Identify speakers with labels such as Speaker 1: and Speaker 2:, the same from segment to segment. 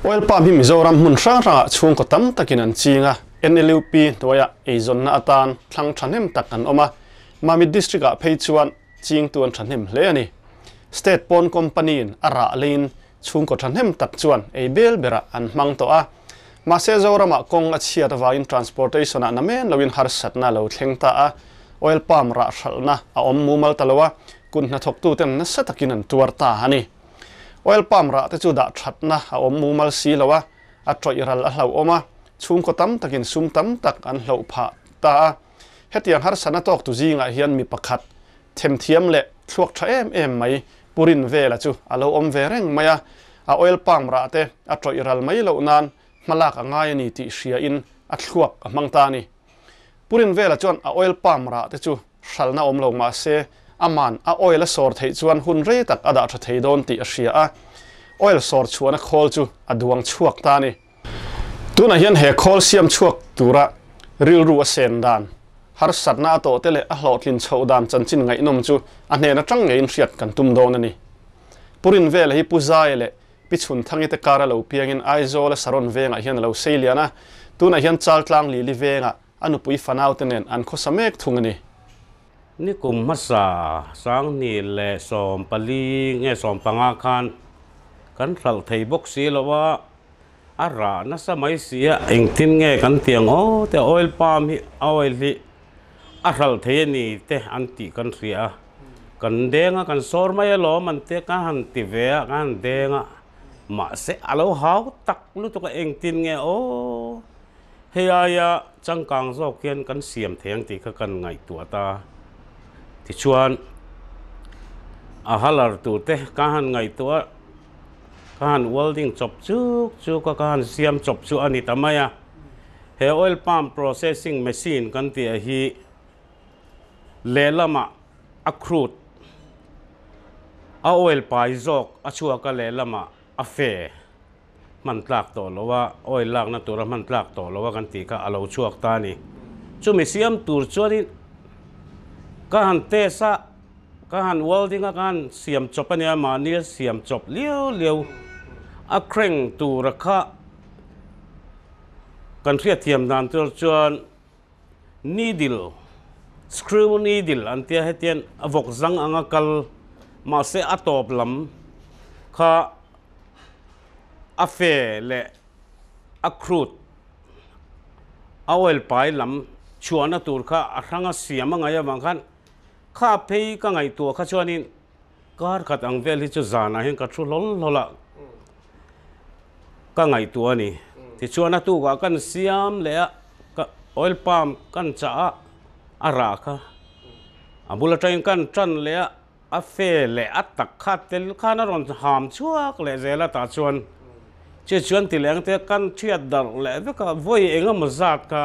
Speaker 1: oil palm hi Mizoram mun sang ra chung ko tam takin an chinga NLUP toya ezon na atan thlang thanem tak an oma mami district a pheichuan ching tuan thanem hle ani state pon company in ara lein chung ko thanem tak chuan e bel bera an mang to a ma se zorama kong a chiat wa in transportation na men lowin har satna lo thlengta a oil palm ra thalna a om mumal talowa kun na thok tu tem na satakin an tuarta ani oil palm ra te chu da thatna a om mumal si lawa a troi ral a hlau oma chung ko tam takin sum tam tak an hlau pha ta hetiang har sana tok tu jinga hian mi pakhat them thiam le thuak tha em mai purin vela chu alo om ve reng maya a oil palm ra te a troi ral mai lo nan malak angai ni ti hria in a thluak a mangta ni purin vela chuan a oil palm ra te chu hral na om lo ma se aman a oil a sor thei chuan hun re tak ada tha thei don ti a hria a oil sor chuan a khol chu a duang chuak ta ni tuna hian he khol siam chuak tura ril ru a sen dan har satna to tele a hlotlin chhodan chanchin ngai nom chu a hne na tang ngein hriat kan tum don ani purin vel hi puzai le pichhun thangi te kara lo piangin aizol a saron venga hian lo seiliana tuna hian chaltlang li venga anu pui fanau tenen an khosamek thungani
Speaker 2: ni kum masa sang ni le som pali nge som panga khan kan thal thei box si lowa ara na samai sia engtin nge kan tiang o te oil palm hi oil hi a thal thei ni te anti kan ria kan denga kan sor mai lo man te ka han ti ve kan denga ma se alo hau tak lu to ka engtin nge o heya changkang zo kian kan siam theng ti kha kan ngai tu ta ti chuan a halar tu te ka han ngai tu ka han welding chop chu ka han siam chop chu ani tamaya he oil palm processing machine kan ti a hi lelama a crude a oil pai zok a chua ka lelama a fe man tlak to lowa oil lak na tura man tlak to lowa kan ti ka alo chuak ta ni chu mi siam tur chuani ka han te sa ka han welding a kan siam chop ania ma ni siam chop liu a kreng tur kha kan thria thiam dan tur chuan needle screw needle an tia hetian avok zang anga kal ma se atop lam kha a fe le a crude a oil pai lam chuana tur kha a ranga siam anga ya wang khan kha phei ka ngai tu kha chuanin kar khat ang vel hi chu zana hin ka thu lol lola ka ngai tu ani ti chuana tu ga kan siam le ka oil palm kan cha a ra kha a bula train kan tran le a fe le a tak khat tel khana ron ham chuak le zela ta chuan chuan ti leng te kan thiat dar le ve ka voi enga mazat ka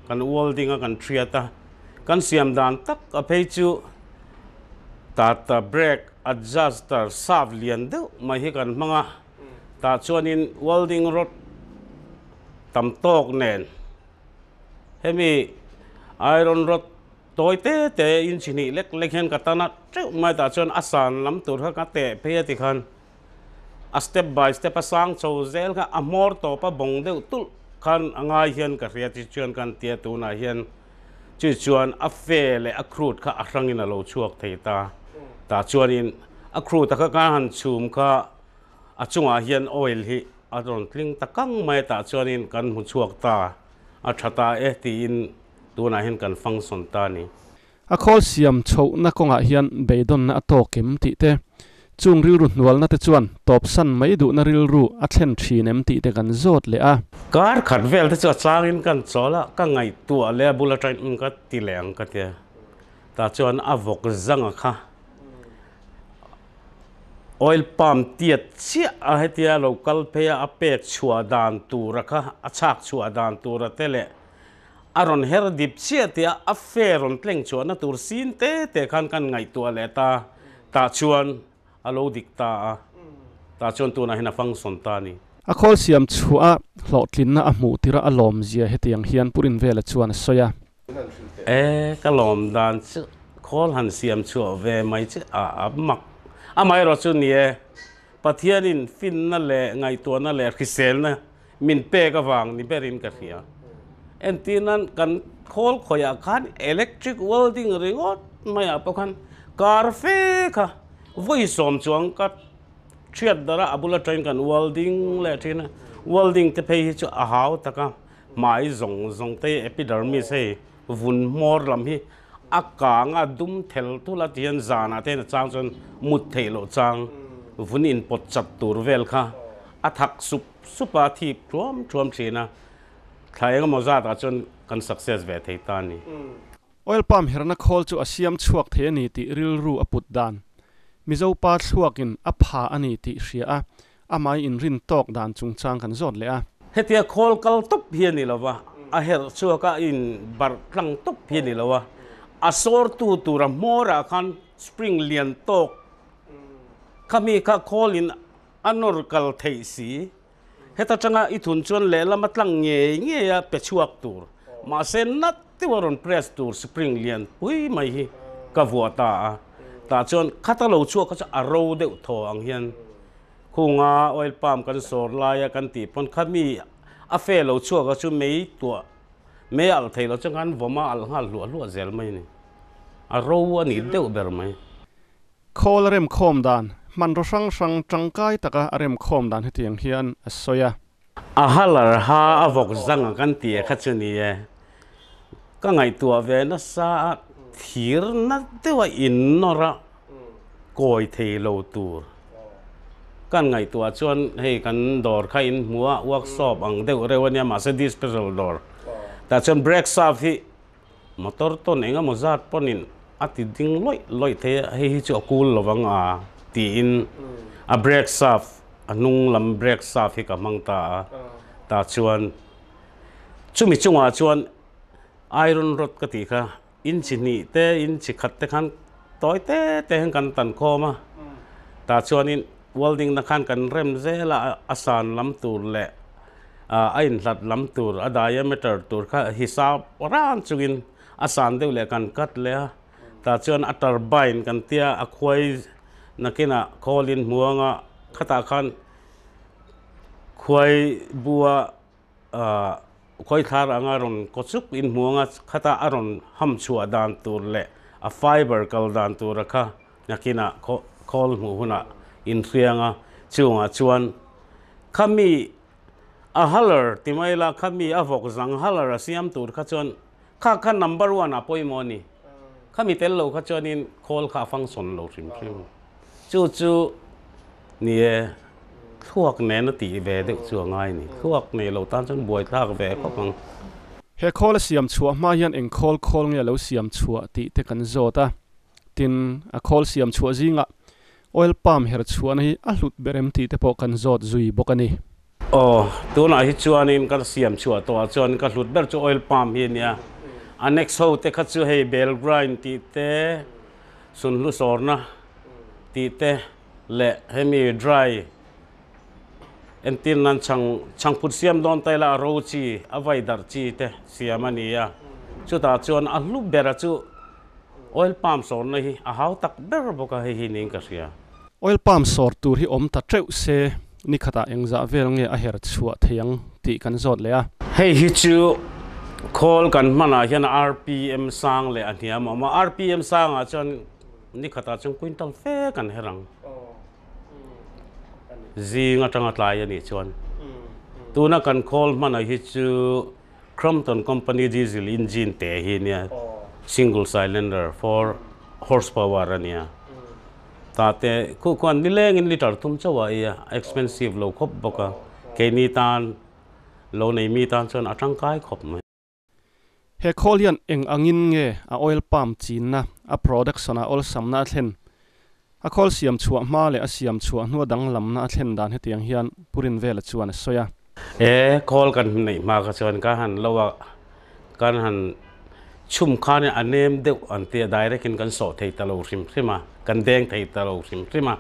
Speaker 2: kan welding a kan thiata kan siam dan tak a phei chu ta brake adjuster sab lian de mai hi kan manga ta chuan in welding rod tam tok nen hemi iron rod toy te in chini lek hen katana mai ta chuan asan lam tur ka te phei ti khan a step by step asang cho zel ka amor to pa bong deuh tul khan angai hian ka ria ti chuan kan tia tu na hian chu chuan a fe le a crude kha a rangin a lo chuak thei ta chuan in a crude ta ka han chum kha a chunga hian oil hi a ron tling takang mai ta chuan in kan hu chuak ta a thata e ti in tu na hian kan function ta ni
Speaker 1: a khol siam chho na konga hian beidon na to kem ti te chung ril ru nual na te chuan top san mai du na ril ru a thlen thin em ti te kan zot le a
Speaker 2: kar khat vel te chu changin kan chola ka ngai tu le bula train in ka ti leng ka te ta chuan avok zanga kha oil palm tiat chia a hetia local pheya a pek chua dan tur kha a chak chua dan tur tele aron her dip chia tia a feron tleng chuan tur sin te khan kan ngai tu le ta chuan alo dikta ta chuan tu na hina function ta ni
Speaker 1: a khol siam chua hlotlin na a mu tira alom zia hetiang hian purin vela chuan soya
Speaker 2: ka lom dan chu khol han siam chu ve mai chu a mak amai ro chu nie pathianin fin na le ngai tua na le khisel na min pe ka wang ni berin ka ria entinan kan khol khoya khan electric welding ringot maya pakhan car fe kha voi som chuang ka thiat dara abula train kan welding le thina welding te phei chu a hau taka mai zong te epidermis he vun mor lam hi aka nga dum thel tu la tian zana te na chang chon mut thelo chang vun in pot chat tur vel kha athak supa thi throm china khai nga moza ta chon kan success ve thei ta ni
Speaker 1: oil palm herna khol chu asiam chuak the ni ti ril ru aput dan mizo pa thuakin apha ani ti hria a amai in rin tok dan chung chang kan zot le a
Speaker 2: hetia khol kal top hian ni lawa a her chuaka in bar tlang top hian ni lawa a sor tu ra mora khan spring lian tok kami ka khol in anor kal thei si heta changa ithun chon le lama tlang nge ya pe chuak tur ma sen nat ti waron press tur spring lian pui mai hi ka vuata ta chon khata lo chuak ka a ro de tho ang hian khunga oil palm kan sor la ya kan ti pon khami a fe lo chuak ka chu mei tua me al thei lo chang kan voma al hal lu zel mai ni a ro ani deuh ber mai
Speaker 1: khol rem khom dan man ro sang tangkai taka arem khom dan hetiang hian asoya
Speaker 2: a halar ha avok zanga kan ti kha chu ni e ka ngai tua ve na sa thir na dewa in nora koi thei lo tur kan ngai tua chuan hei kan dor kha in mua workshop ang deuh rewania Mercedes special door ta chuan brake shaft hi motor ton enga mozat ponin ati ding loi the hei chu kul lowang a ti in a brake shaft anung lam brake shaft hi ka mangta ta chuan chumi chunga chuan iron rod ka ti kha in chini te in chikhat te khan toy te kan tan khoma ta chuan in welding na khan kan rem zela asan lam tur le a in hlat lam tur a diameter tur kha hisab ran chungin asan deu le kan kat le ta chuan a turbine kan tia a khoi nakina kholin muanga khata khan khoi bua khoi thar angaron kochuk in muanga khata aron ham chua dan tur le a fiber kal dan tur kha nakina khol mu huna in rianga chunga chuan khami a halar timaila khami avok zang halar asiam tur kha chuan kha number 1 apoi moni khami tel lo kha chuan in khol kha function lo rim chu ni thuak ne na ti ve de chuangai ni thuak ne lo tan chuan boi thak ve khopang
Speaker 1: he khol siam chua ma hian eng khol nge lo siam chua ti te kan zota tin a khol siam chua zinga oil palm her chuan hi a hlut berem ti te po kan zot zui bokani
Speaker 2: tuna hi chuan in kan siam chua to chuan ka hlut ber chu oil palm hi nia a next ho te kha chu hei bel grind ti te sun lu sorna ti te le hemi dry entin nan chang put siam don taila ro chi avai dar chi te siamania chu ta chuan a hlu bera chu oil palm sor na hi a hau tak ber boka hi ning ka sia
Speaker 1: oil palm sor tur hi om ta treu se ni khata engza vel nge a her chua thiang ti kan zot le a
Speaker 2: hei hi chu khol kan mana hian rpm sang le ania ma rpm sang a chon ni khata chung quintal fe kan herang zinga tanga tlai ani chon tuna kan khol mana hi chu Crompton company diesel engine te hi nia single cylinder 4 horsepower ania tate ku kwan ni leng in liter thum chawa ya expensive lo khop boka ke ni tan lo nei mi tan chon atang kai khop mai
Speaker 1: he kholian eng angin nge a oil palm chin na a production a ol samna thlen a khol siam chua ma le a siam chua nu dang lam na thlen dan hetiang hian purin vela chuan soya
Speaker 2: khol kan nei ma ka chon ka han lowa kan han chum khan anem de an te direct in kan so thei talo rim rima kan deng thei talo rim rima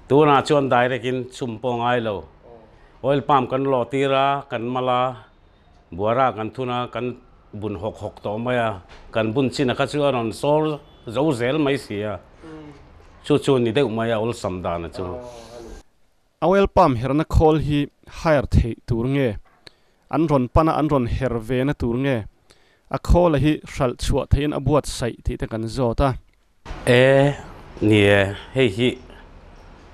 Speaker 2: tuna chon direct in chum pong ai lo oil palm kan lo tira kan mala buara kan thuna kan bun hok to maya kan bun china ka chu aron sor zo zel mai sia chu ni de maya ol samdana chu
Speaker 1: oil palm herna khol hi hire thei tur nge an ron pana an ron herve na tur nge a khol hi ral chuwa thein abuat sai ti te kan zota
Speaker 2: nie hei hi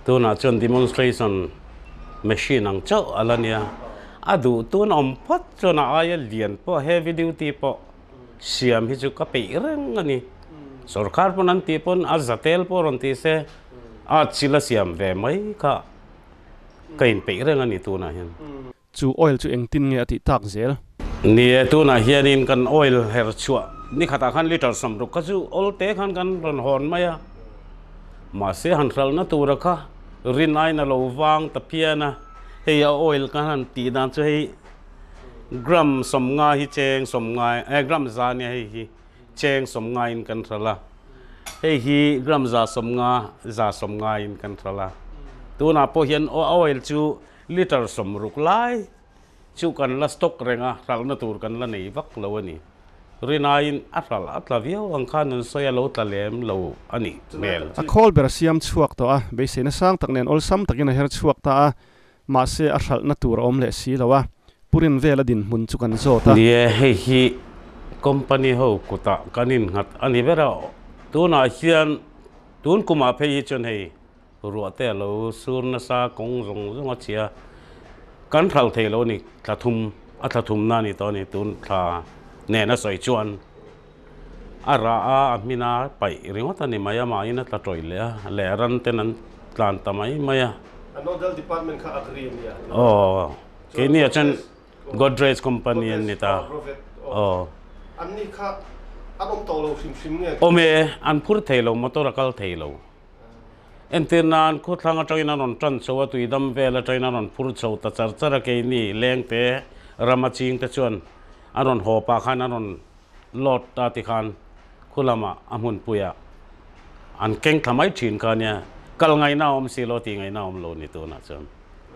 Speaker 2: tuna chon demonstration machine ang chau alania adu tun pat chona aya lian po heavy duty po siam hi chu ka pe reng ani sarkar pon an ti pon azatel po ron ti se a chila siam ve mai ka kain pe reng ani tuna hian
Speaker 1: chu oil chu engtin nge ati tak zel
Speaker 2: nie tuna hianin kan oil her chua ni khata khan liter samruk ka chu olte khan kan ron hon maya ma se han ral na tura kha rinai na lo wang ta piana hei oil kan han ti dan chu hei gram som nga hi cheng som nga gram za ne hei hi cheng som nga in kan thala hei hi gram za som nga in kan thala tuna po hian oil chu liter som ruk lai chu kan la stock renga ral na tur kan la nei vak lo ani rinain atral atlavio ang khan soya lo talem lo ani mel
Speaker 1: a khol ber siam chuak to a be se na sang tak nen ol sam takin a her chuak ta a ma se a hral na tur om le si lawa purin vela din mun chu kan zota
Speaker 2: nie hei hi company ho kuta kanin hat ani bera tuna hian tun kuma phe hi chon hei ruate lo sur na sa kong rong chia kan thal thei lo ni thlathum na ni to ni tun tha ne na soi chuan ara a mina pai ringot ani maya ma ina tla troi le ran tenan tlan tamai maya
Speaker 1: another department kha agree ni
Speaker 2: ke ni chan Godrej company ni ta
Speaker 1: anni kha adom to lo sim nge
Speaker 2: ome an phur thei lo motor akal thei lo enternan ko thanga traina non tran chowa tu idam vela traina non phur chho ta char ke ni leng te ramaching te chuan aron hopa khan aron lot ta ti khan khulama amun puya an keng thamai thin ka nya kal ngai na om si lo ti ngai na om lo ni tu na chon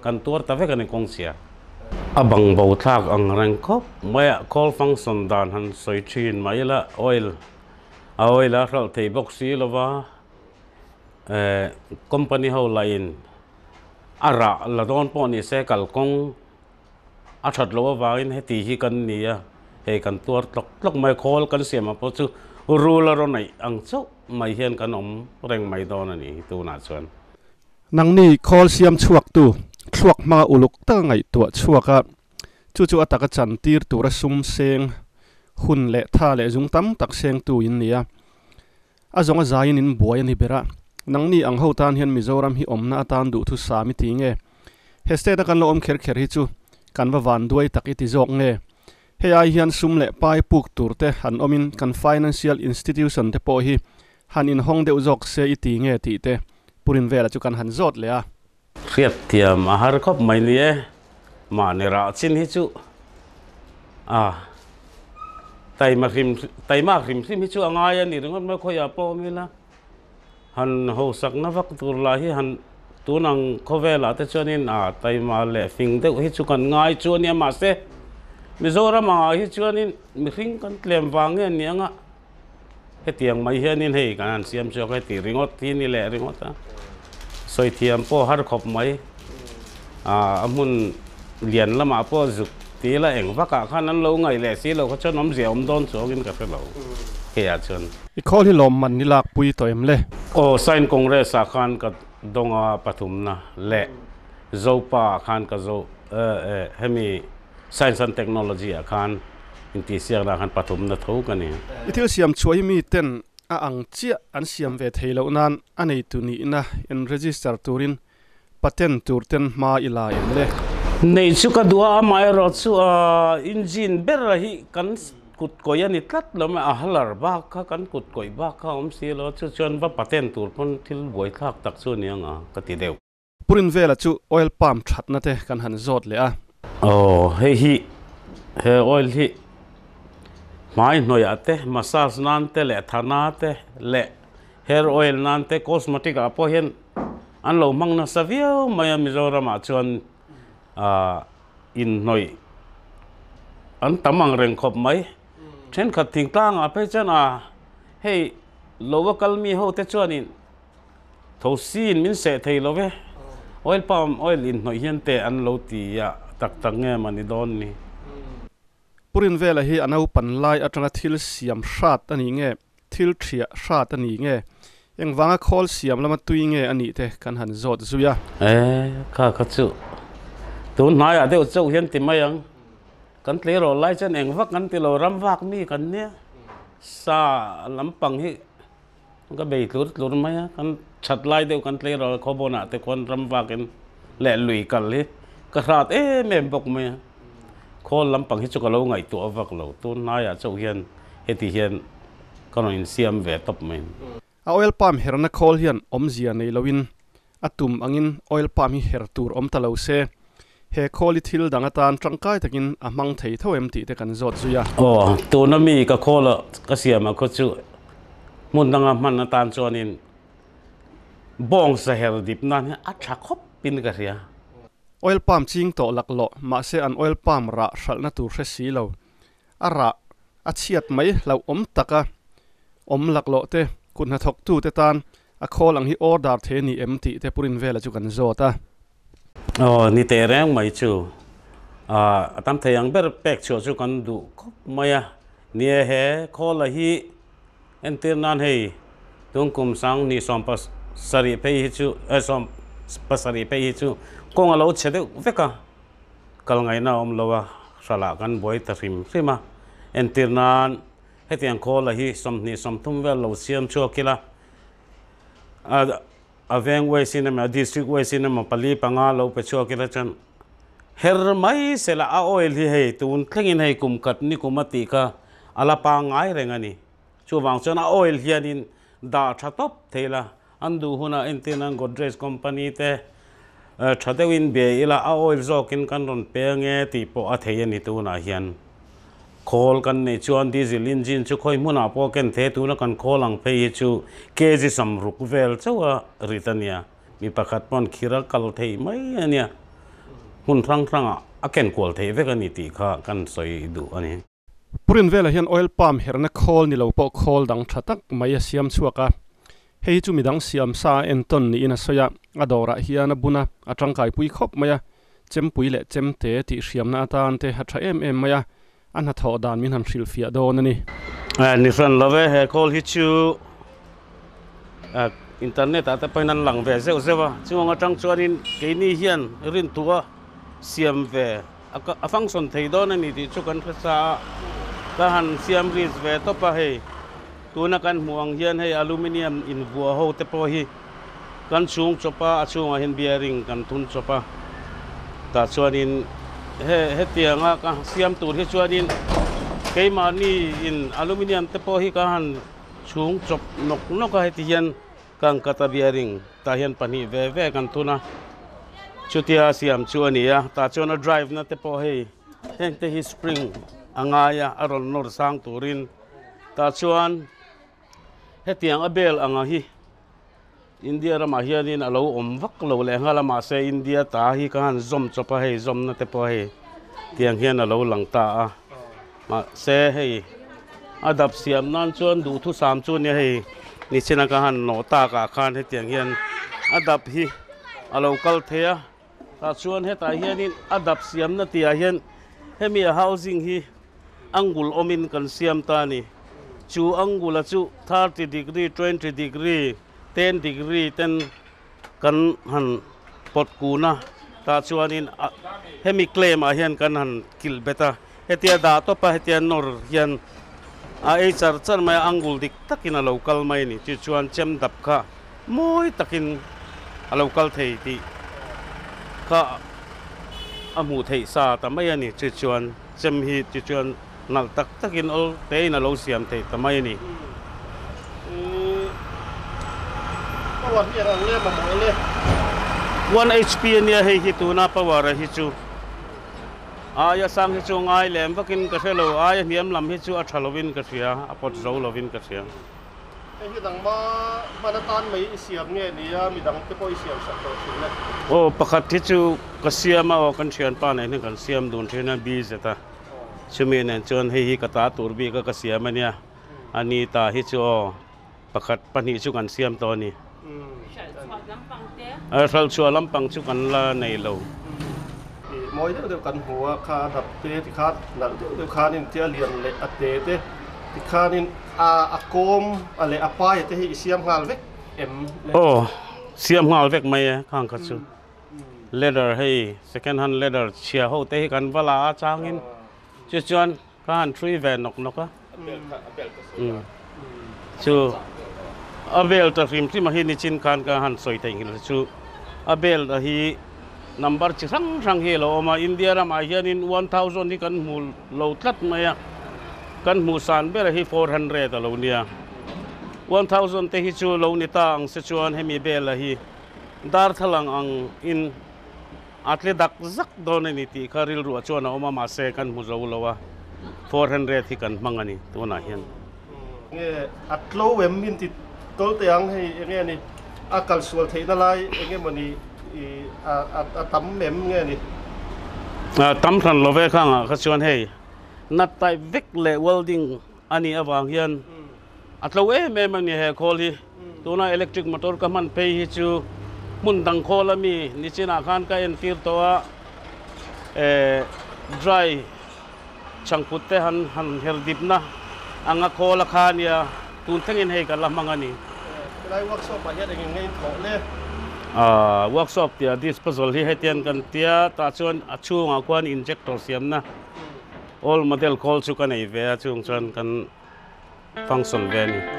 Speaker 2: kan tur ta ve kan kong sia abang bo thak ang rang khop maya call function dan han soi thin mai la oil a ral thei box si lova company ho line ara la don po ni se kal kong a that lo wa in he ti hi kan ni ya he kan tur tlok mai khol kan siam po chu rula ro nai ang chau mai hian kan om reng mai don ani tu na chuan
Speaker 1: nang ni khol siam chuak tu thuak ma uluk ta ngai tu chuaka chu ataka chan tir tura sum seng hun le tha le jung tam tak seng tu in nia azonga zain in boy ani bera nang ni ang ho tan hian Mizoram hi omna atan du thu sa mi ti nge heste da kan lo om kher hi chu kan wa van duai tak iti jok nge he ai hian sum le pai puk turte han omin kan financial institution te po hi han in hong deu jok se iti nge ti te purin vela chu kan han zot le a
Speaker 2: riat tiam a har khop mai ni e ma ne ra chin hi chu tai ma rim hi chu angai ani ringot ma khoya po mi la han ho sak na vak tur la hi han tunang khovela te chonin tai ma le fing de hi chu kan ngai chu ni ma se Mizoram ma hi chonin mi ring kan tlem wange ni anga he tiang mai hianin hei kan siam chu ka ti ringot ti ni le ringot ta soi thiam po har khop mai amun lian lama po zuk ti la eng vaka khan an lo ngai le si lo kha chonom ziom don chogin ka fe lo ke ya chon
Speaker 1: I khol hi lom man ni lak pui to em le
Speaker 2: sign congress a khan ka donga pathum na le zopa khan ka zo hemi science and technology a khan inti siak na khan pathum na tho ka ni
Speaker 1: ithil siam chuai mi ten a ang chia an siam ve theilo nan anei tu ni na in register turin patent turten ma ila em le
Speaker 2: nei chu ka dua mai ro chu engine ber hi kan kut koi ani tlat lo ma halar ba kha kan kut koi ba kha om si lo chu chon ba patent tur pon thil boi thak tak chu ni anga ka ti deu
Speaker 1: purin vela chu oil palm that na te kan han zot le a
Speaker 2: he oil hi mai noi ate massage nan te le thana te le hair oil nan te cosmetic a po hen an lo mang na savio mai Mizoram a chuan in noi an tamang reng khop mai then khat thing tang a pe chan hey local mi ho te chuan in tho sin min se thei lo ve oil palm oil in noi hian te an lo ti ya tak tak nge mani don ni
Speaker 1: Rinvela hi anau pan lai atanga thil siam hrat ani nge thil thria hrat ani nge eng wanga khol siam lama tui nge ani te kan han zot zuya
Speaker 2: kha chu tu na ya deu chau hian ti mai ang kan tle ro lai chen eng vak kan ti lo ram vak mi kan ne sa lampang hi ka bei tur mai kan chat lai deu kan tle ro khobona te kon ram vakin le lui kal hi ka rat mem bok mai khol lampang hi chu ka lo ngai tu avak lo tu na ya chau hian heti hian kan in siam ve top mai
Speaker 1: oil palm herna khol hian omzia nei lowin atum angin oil palm hi her tur om talo se he kholi thil danga tan tangkai takin amang thei thoem ti te kan zot zuya
Speaker 2: tu na mi ka khola ka siama ko chu mun danga man na tan chonin bong sa her dip nan a tha khop pin ka ria
Speaker 1: oil palm ching to laklo ma se an oil palm ra shalna tur hre si lo ara a chiat mai lo om taka om laklo te kun ha thok tu te tan a khol ang hi order the ni empty te Rinvela chu kan zota
Speaker 2: ni te reng mai chu tam thayang ber pek chu kan du khop maya ni he khol hi entirnan hei tung kum sang ni som pas sari pe hi chu som pasari pe hi chu kong alo chede veka kal ngai na om lowa sala kan boi ta rim entirnan hetiang khol hi som ni som thum vel lo siam chu kila aveng we cinema district we cinema pali panga lo pe chu kila chan her mai sela a oil hi hei tun thlengin hei kum kat ni kumati ka ala pa ngai rengani chu wang chona oil hianin da tha top thela andu huna entirnan Godrej company te thadewin be ila a oil zokin kan ron pe nge ti po a thei ani tu na hian khol kan nei chuan diesel engine chu khoi muna po ken the tu na kan kholang pe chu kg sam ruk vel chawa ritania mi pakhat pon khira kal thei mai ania hun rang a ken kol thei ve kan ti kha kan soi du ani
Speaker 1: Rinvela hian oil palm herna khol ni lo po khol dang thatak mai a siam chuaka hei chu midang siam sa enton ni ina soya adora hiana buna atangkai pui khop maya chempui le chemte ti hriamna atan te hatha em maya an ha tho dan min han hril fia don ani
Speaker 2: ni fran love he call hi chu internet ata painan lang ve zeu zewa chuanga tang chuanin keini hian rin tua siam ve a function thei don ani ti chu kan sa ka han siam ris ve to pa he tuna kan muang hian hei aluminium in vua ho te po hi kan chung chopa achunga hin bearing kan thun chopa ta chuanin he tianga ka siam tur hi chuanin keima ni in aluminium te po hi ka han chung chop nok ka he hian kan kata bearing ta hian pani ve kan tuna chutia siam chuania ta chona drive na te po hei heng te hi spring angaya aron nor sang turin ta chuan hetiang abel anga hi India rama hianin alo om vak lo le ngala ma se India ta hi kan zom chopa hei zom na te po hei tiang hian alo lang ta a ma se hei adap siam nan chuan du thu sam chu ne hei ni china ka han no ta ka khan hetiang hian adap hi alo kal thea ta chuan heta hianin adap siam na tia hian hemi housing hi angul omin kan siam ta ni chu angula chu 30 degree 20 degree 10 degree ten kan han pot kuna ta chuanin hemi claim a hian kan han kil beta hetia da to pa hetia nor hian a ei char mai angul dik takin a local mai ni chu chuan chem dap kha moi takin a local thei ti kha amu thei sa ta mai ani chu chuan chem hi chu chuan nal tak takin ol te na lo siam thei ta mai ni
Speaker 1: power hi ran le ma mo le
Speaker 2: 1 HP ania hei hi tuna power hi chu aya sang hi chu ngai lem vakin ka thelo aya hiam lam hi chu a thalovin ka thia a pot zo lovin ka thia
Speaker 1: hi dang ma tan mai siam nge ni ya mi dang te poi siam sa to sin le
Speaker 2: pakhat hi chu ka siam a kan thian pa nei kan siam dun thena bi zeta chumi nen chon hi ka ta tur bi ka siam ania ani ta hi chu pakhat pani chu kan siam to ni ral chua lampang chu kan la nei lo
Speaker 1: mỗi đứa đều cần hùa khá đập tê thì khá nặng đều khá nên tia liền lệ tê tê thì khá nên com lệ pai tê hi xiêm ngal vek em
Speaker 2: xiêm ngal vek mai khang ka chu leather hey second hand leather chia ho te kan vala changin chu chuan kan three van nok á chu abel ta rim ti ma hi ni chin kan ka han soi te ngil chu abel da hi number chi sang sang hi lo ma India ram a hian in 1000 ni kan mul lo tlat maya kan mu san ber hi 400 ta lo nia 1000 te hi chu lo ni tang se chuan hemi bel hi dar thalang ang in atle dak zak don ni ti karil ru chuan a oma ma se kan mu zo lo wa 400 hi kan mangani tu na hian
Speaker 1: nge atlo wem min ti tol te ang hei nge ni akal sual thei na lai nge mani tam mem nge ni
Speaker 2: tam than lo ve khang kha chuan hei nat tai vek le welding ani awang hian atlo me mani he khol hi tuna electric motor ka man pe hi chu mun dang khola mi ni china khan ka en fir to a dry changput te han hel dip na anga khola khania tun thengin hei ka lamangani
Speaker 1: lai workshop pa hian nge tho le
Speaker 2: workshop tia disposal hi hetian kan tia ta chuan achunga kwan injector siam na all model call chu kan ei ve chung chuan kan function ve ni